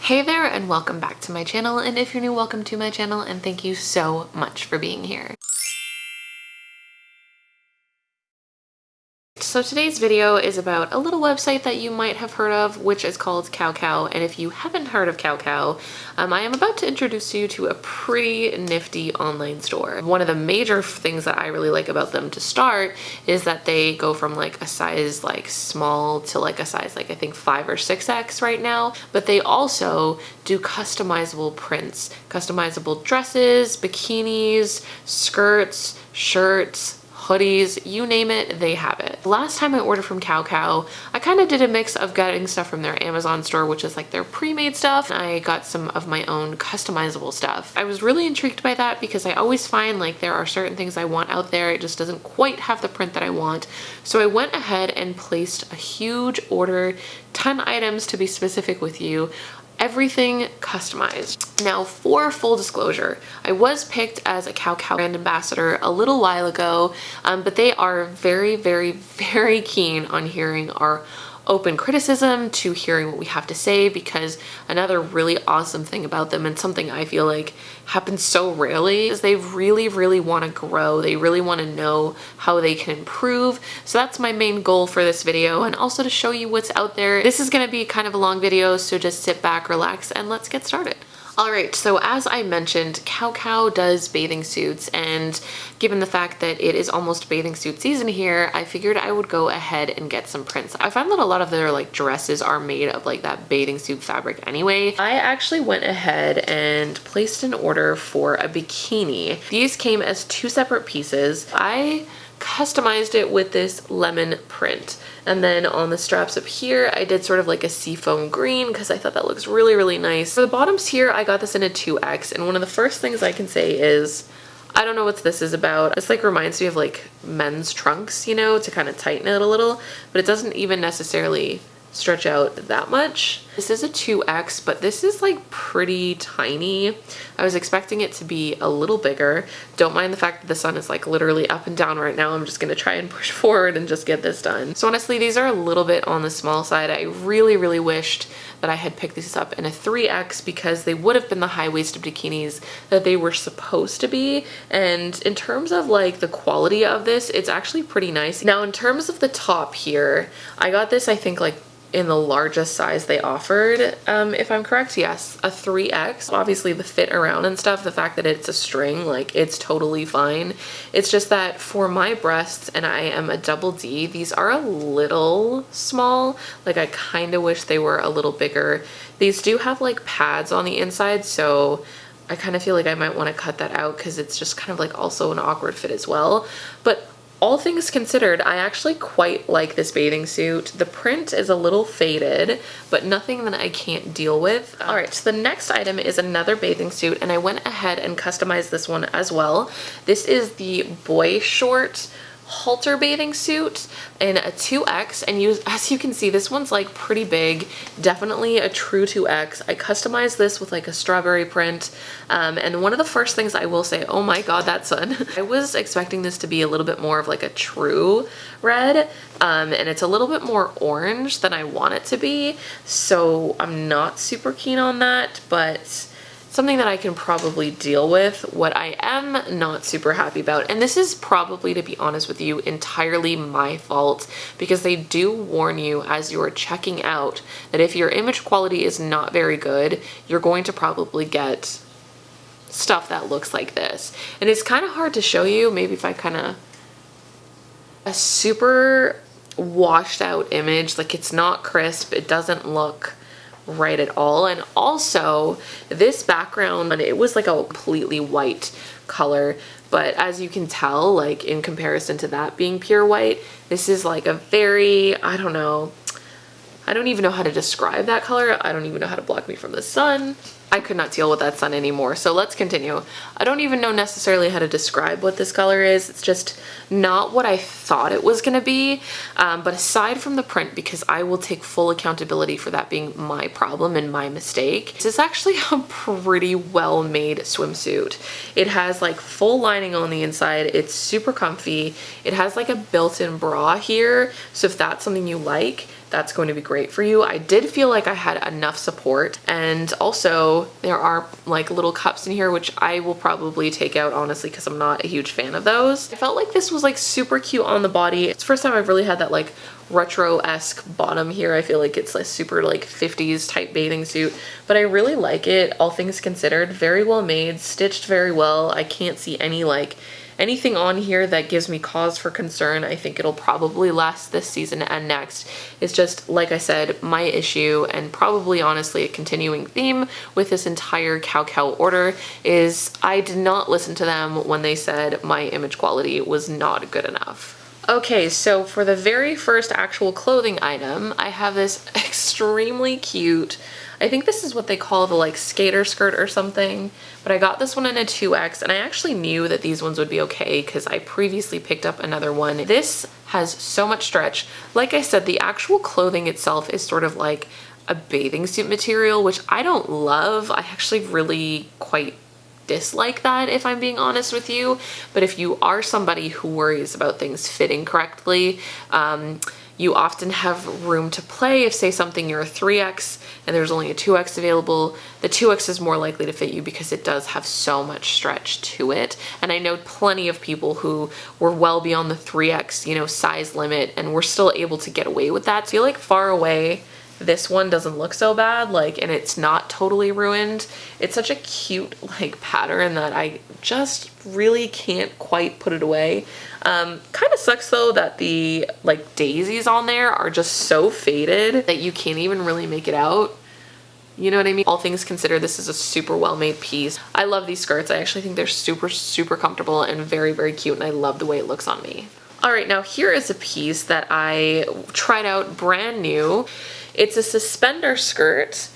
Hey there and welcome back to my channel, and if you're new, welcome to my channel and thank you so much for being here. So today's video is about a little website that you might have heard of, which is called CowCow. And if you haven't heard of CowCow, I am about to introduce you to a pretty nifty online store. One of the major things that I really like about them to start is that they go from like a size like small to like a size like I think 5 or 6X right now, but they also do customizable prints, customizable dresses, bikinis, skirts, shirts, hoodies, you name it, they have it. Last time I ordered from CowCow, I kind of did a mix of getting stuff from their Amazon store, which is like their pre-made stuff. I got some of my own customizable stuff. I was really intrigued by that because I always find like there are certain things I want out there, it just doesn't quite have the print that I want. So I went ahead and placed a huge order, 10 items to be specific with you, everything customized. Now, for full disclosure, I was picked as a CowCow brand ambassador a little while ago, but they are very, very, very keen on hearing our open criticism, to hearing what we have to say, because another really awesome thing about them, and something I feel like happens so rarely, is they really, really want to grow. They really want to know how they can improve. So that's my main goal for this video, and also to show you what's out there. This is going to be kind of a long video, so just sit back, relax, and let's get started. Alright, so as I mentioned, CowCow does bathing suits, and given the fact that it is almost bathing suit season here, I figured I would go ahead and get some prints. I find that a lot of their like dresses are made of like that bathing suit fabric anyway. I actually went ahead and placed an order for a bikini. These came as 2 separate pieces. I customized it with this lemon print, and then on the straps up here I did sort of like a seafoam green because I thought that looks really, really nice. For the bottoms here, I got this in a 2X, and one of the first things I can say is I don't know what this is about. This like reminds me of like men's trunks, you know, to kind of tighten it a little, but it doesn't even necessarily stretch out that much. This is a 2X, but this is like pretty tiny. I was expecting it to be a little bigger. Don't mind the fact that the sun is like literally up and down right now. I'm just gonna try and push forward and just get this done. So honestly, these are a little bit on the small side. I really, really wished that I had picked these up in a 3X because they would have been the high-waisted bikinis that they were supposed to be. And in terms of like the quality of this, it's actually pretty nice. Now, in terms of the top here, I got this, I think, like in the largest size they offered, if I'm correct, yes, a 3X. Obviously the fit around and stuff, the fact that it's a string, like it's totally fine. It's just that for my breasts, and I am a double D, these are a little small. Like I kind of wish they were a little bigger. These do have like pads on the inside, so I kind of feel like I might want to cut that out because it's just kind of like also an awkward fit as well. But all things considered, I actually quite like this bathing suit. The print is a little faded, but nothing that I can't deal with. All right, so the next item is another bathing suit, and I went ahead and customized this one as well. This is the boy short halter bathing suit in a 2X, and as you can see, this one's like pretty big, definitely a true 2X. I customized this with like a strawberry print, and one of the first things I will say, oh my god, that sun. I was expecting this to be a little bit more of like a true red, and it's a little bit more orange than I want it to be, so I'm not super keen on that, but something that I can probably deal with. What I am not super happy about, and this is probably, to be honest with you, entirely my fault, because they do warn you as you're checking out that if your image quality is not very good, you're going to probably get stuff that looks like this. And it's kind of hard to show you, maybe if I kind of, a super washed out image, like it's not crisp, it doesn't look right at all. And also this background, it was like a completely white color, but as you can tell, like in comparison to that being pure white, this is like a very, I don't know, I don't even know how to describe that color. I don't even know how to block me from the sun. I could not deal with that sun anymore. So let's continue. I don't even know necessarily how to describe what this color is. It's just not what I thought it was gonna be. But aside from the print, because I will take full accountability for that being my problem and my mistake, this is actually a pretty well made swimsuit. It has like full lining on the inside. It's super comfy. It has like a built-in bra here. So if that's something you like, that's going to be great for you. I did feel like I had enough support, and also there are like little cups in here, which I will probably take out honestly because I'm not a huge fan of those. I felt like this was like super cute on the body. It's the first time I've really had that like retro-esque bottom here. I feel like it's a super like 50s type bathing suit, but I really like it, all things considered. Very well made, stitched very well. I can't see anything on here that gives me cause for concern. I think it'll probably last this season and next. It's just, like I said, my issue, and probably honestly a continuing theme with this entire CowCow order, is I did not listen to them when they said my image quality was not good enough. Okay, so for the very first actual clothing item, I have this extremely cute, I think this is what they call the like skater skirt or something, but I got this one in a 2X, and I actually knew that these ones would be okay because I previously picked up another one. This has so much stretch. Like I said, the actual clothing itself is sort of like a bathing suit material, which I don't love. I actually really quite dislike that, if I'm being honest with you. But if you are somebody who worries about things fitting correctly, you often have room to play. If say something you're a 3X and there's only a 2X available, the 2X is more likely to fit you because it does have so much stretch to it. And I know plenty of people who were well beyond the 3X, you know, size limit, and were still able to get away with that. So I feel like far away, this one doesn't look so bad, like, and it's not totally ruined. It's such a cute like pattern that I just really can't quite put it away. Kind of sucks though that the like daisies on there are just so faded that you can't even really make it out. You know what I mean? All things considered, this is a super well-made piece. I love these skirts. I actually think they're super comfortable and very cute, and I love the way it looks on me. All right, now here is a piece that I tried out brand new. It's a suspender skirt.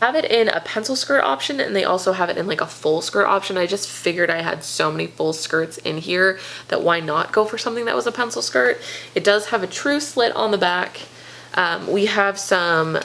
I have it in a pencil skirt option, and they also have it in like a full skirt option. I just figured I had so many full skirts in here that why not go for something that was a pencil skirt. It does have a true slit on the back. We have some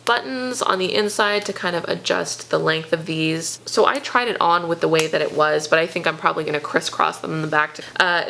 buttons on the inside to kind of adjust the length of these. So I tried it on with the way that it was, but I think I'm probably going to crisscross them in the back.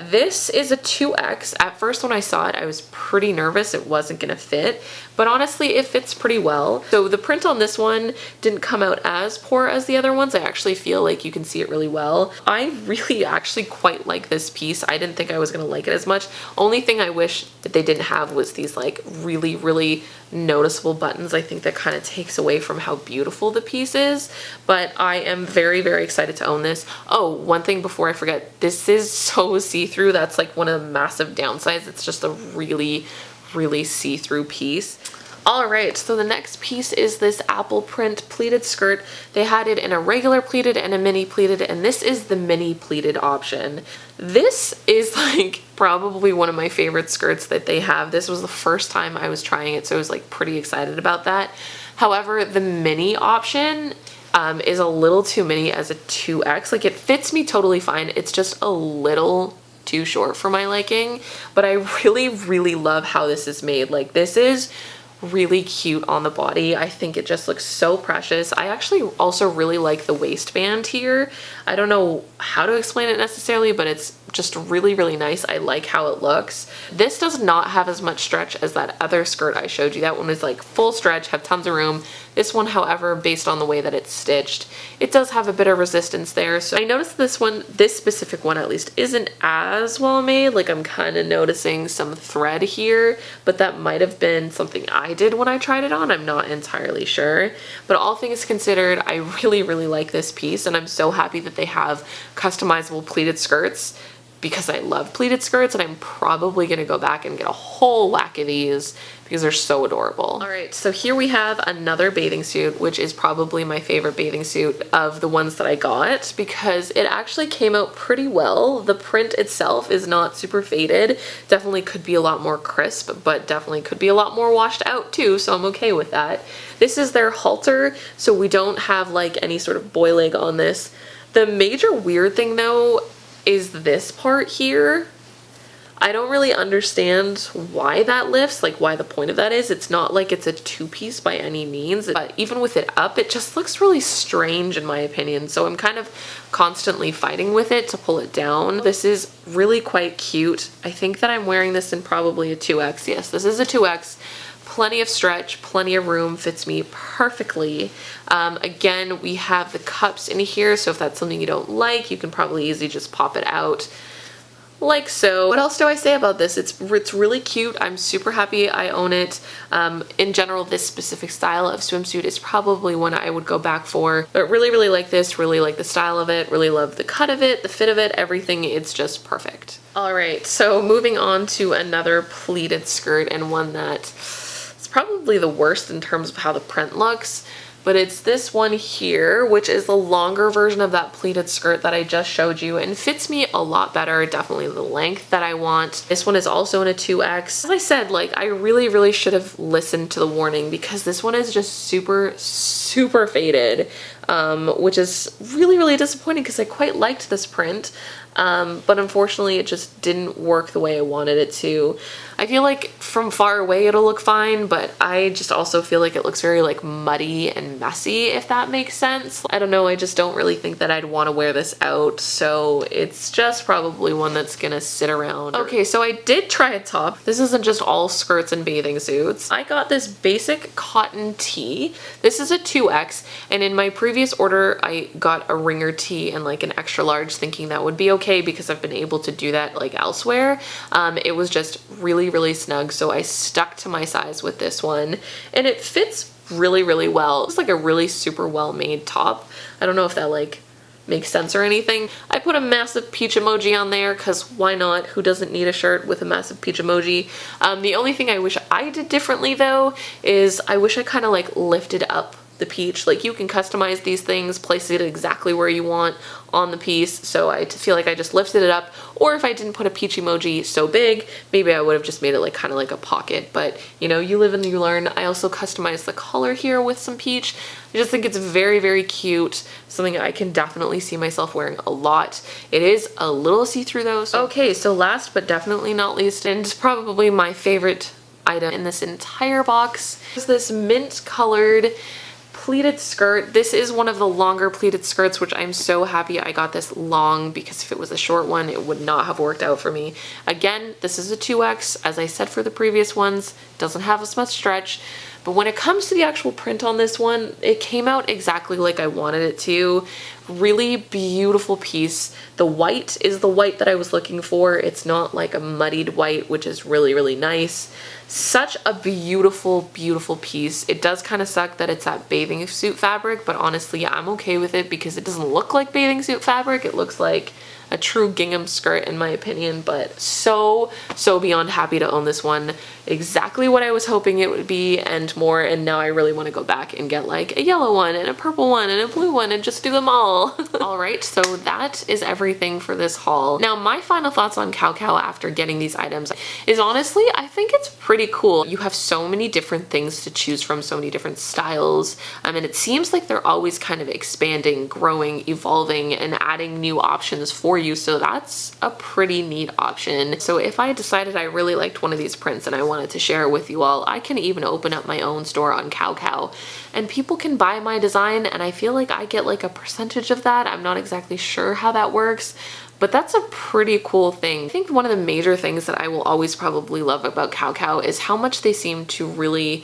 This is a 2X. At first when I saw it, I was pretty nervous it wasn't going to fit, but honestly it fits pretty well. So the print on this one didn't come out as poor as the other ones. I actually feel like you can see it really well. I really actually quite like this piece. I didn't think I was going to like it as much. Only thing I wish that they didn't have was these like really noticeable buttons. I think that kind of takes away from how beautiful the piece is, but I am very excited to own this. Oh, one thing before I forget, this is so see-through. That's like one of the massive downsides. It's just a really see-through piece. All right, so the next piece is this apple print pleated skirt. They had it in a regular pleated and a mini pleated, and this is the mini pleated option. This is like probably one of my favorite skirts that they have. This was the first time I was trying it, so I was like pretty excited about that. However, the mini option is a little too mini as a 2X. Like, it fits me totally fine. It's just a little too short for my liking, but I really love how this is made. Like, this is really cute on the body. I think it just looks so precious. I actually also really like the waistband here. I don't know how to explain it necessarily, but it's just really nice. I like how it looks. This does not have as much stretch as that other skirt I showed you. That one is like full stretch, have tons of room. This one, however, based on the way that it's stitched, it does have a bit of resistance there. So I noticed this one, this specific one at least, isn't as well made. Like, I'm kind of noticing some thread here, but that might have been something I did when I tried it on. I'm not entirely sure. But all things considered, I really like this piece, and I'm so happy that they have customizable pleated skirts, because I love pleated skirts, and I'm probably gonna go back and get a whole whack of these because they're so adorable. All right, so here we have another bathing suit, which is probably my favorite bathing suit of the ones that I got, because it actually came out pretty well. The print itself is not super faded. Definitely could be a lot more crisp, but definitely could be a lot more washed out too, so I'm okay with that. This is their halter, so we don't have like any sort of boy leg on this. The major weird thing though is this part here. I don't really understand why that lifts, like why the point of that is. It's not like it's a two-piece by any means, but even with it up, it just looks really strange in my opinion. So I'm kind of constantly fighting with it to pull it down. This is really quite cute. I think that I'm wearing this in probably a 2X. Yes, this is a 2X. Plenty of stretch, plenty of room, fits me perfectly. Again, we have the cups in here, so if that's something you don't like, you can probably easily just pop it out like so. What else do I say about this? It's really cute. I'm super happy I own it. In general, this specific style of swimsuit is probably one I would go back for, but really like this, really like the style of it, really love the cut of it, the fit of it, everything. It's just perfect. All right, so moving on to another pleated skirt, and one that is probably the worst in terms of how the print looks. But it's this one here, which is the longer version of that pleated skirt that I just showed you, and fits me a lot better, definitely the length that I want. This one is also in a 2X. As I said, like, I really should have listened to the warning, because this one is just super faded, which is really disappointing because I quite liked this print. But unfortunately it just didn't work the way I wanted it to. I feel like from far away it'll look fine, but I just also feel like it looks very like muddy and messy, if that makes sense. I don't know, I just don't really think that I'd want to wear this out, so it's just probably one that's gonna sit around. Okay, so I did try a top. This isn't just all skirts and bathing suits. I got this basic cotton tee. This is a 2X, and in my previous order I got a ringer tee and like an extra large, thinking that would be okay because I've been able to do that like elsewhere. It was just really snug, so I stuck to my size with this one, and it fits really well. It's like a really super well made top. I don't know if that like makes sense or anything. I put a massive peach emoji on there because why not? Who doesn't need a shirt with a massive peach emoji? The only thing I wish I did differently though is I wish I kind of like lifted up the peach. Like, you can customize these things, place it exactly where you want on the piece, so I feel like I just lifted it up. Or if I didn't put a peach emoji so big, maybe I would have just made it like kind of like a pocket, but you know, you live and you learn. I also customized the color here with some peach. I just think it's very cute, something I can definitely see myself wearing a lot. It is a little see-through though. Okay, so last but definitely not least, and probably my favorite item in this entire box, is this mint colored pleated skirt. This is one of the longer pleated skirts, which I'm so happy I got this long, because if it was a short one it would not have worked out for me. Again, this is a 2X, as I said for the previous ones, doesn't have as much stretch, but when it comes to the actual print on this one, it came out exactly like I wanted it to. Really beautiful piece. The white is the white that I was looking for. It's not like a muddied white, which is really nice. Such a beautiful piece. It does kind of suck that it's that bathing suit fabric, but honestly I'm okay with it because it doesn't look like bathing suit fabric. It looks like a true gingham skirt in my opinion, but so beyond happy to own this one. Exactly what I was hoping it would be and more, and now I really want to go back and get like a yellow one and a purple one and a blue one and just do them all. Alright, so that is everything for this haul. Now my final thoughts on CowCow after getting these items is honestly, I think it's pretty cool. You have so many different things to choose from, so many different styles, and it seems like they're always kind of expanding, growing, evolving, and adding new options for you, so that's a pretty neat option. So if I decided I really liked one of these prints and I wanted to share it with you all, I can even open up my own store on CowCow and people can buy my design, and I feel like I get like a percentage of that. I'm not exactly sure how that works, but that's a pretty cool thing. I think one of the major things that I will always probably love about CowCow is how much they seem to really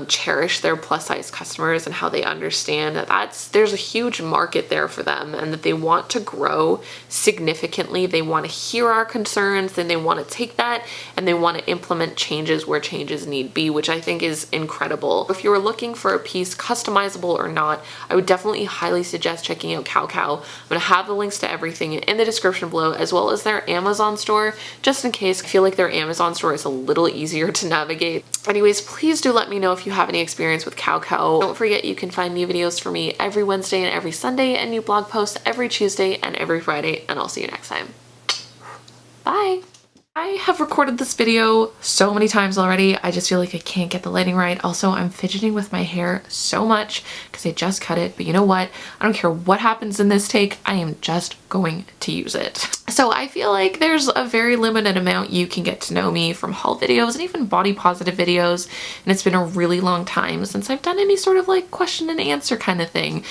cherish their plus size customers, and how they understand that there's a huge market there for them, and that they want to grow significantly. They want to hear our concerns, and they want to take that and they want to implement changes where changes need be, which I think is incredible. If you were looking for a piece, customizable or not, I would definitely highly suggest checking out CowCow. I'm going to have the links to everything in the description below, as well as their Amazon store, just in case. I feel like their Amazon store is a little easier to navigate. Anyways, please do let me know if you have any experience with CowCow. Don't forget you can find new videos from me every Wednesday and every Sunday, and new blog posts every Tuesday and every Friday, and I'll see you next time. Bye! I have recorded this video so many times already. I just feel like I can't get the lighting right. Also, I'm fidgeting with my hair so much because I just cut it, but you know what? I don't care what happens in this take. I am just going to use it. So I feel like there's a very limited amount you can get to know me from haul videos and even body positive videos. And it's been a really long time since I've done any sort of like question and answer kind of thing.